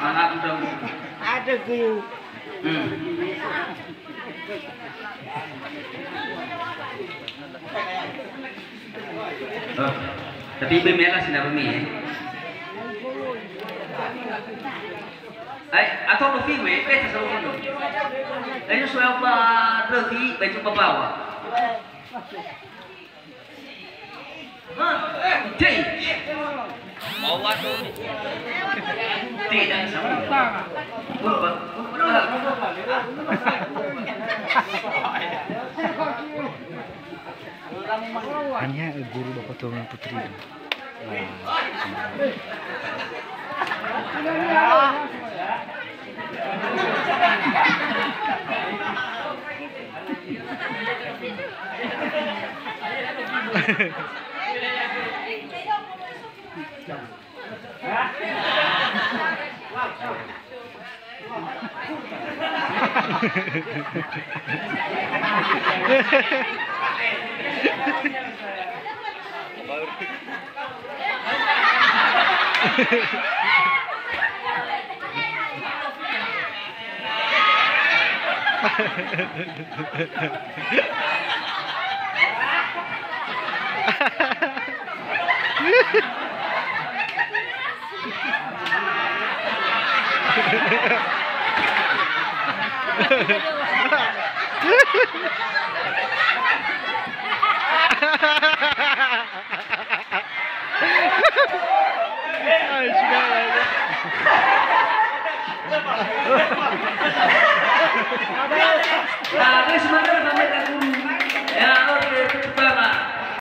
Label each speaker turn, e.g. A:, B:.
A: Semangat dong.
B: Ada gue.
A: Oh, tapi merah sih nama mi. Atau Luffy gue, kita selalu kono. Ayo soal apa Luffy baju bawa. Bawa tuh. Tidak sama.
C: Hanya guru bapak turunan putri.
A: Nah, semangat sampai ke guru. Ya, oke,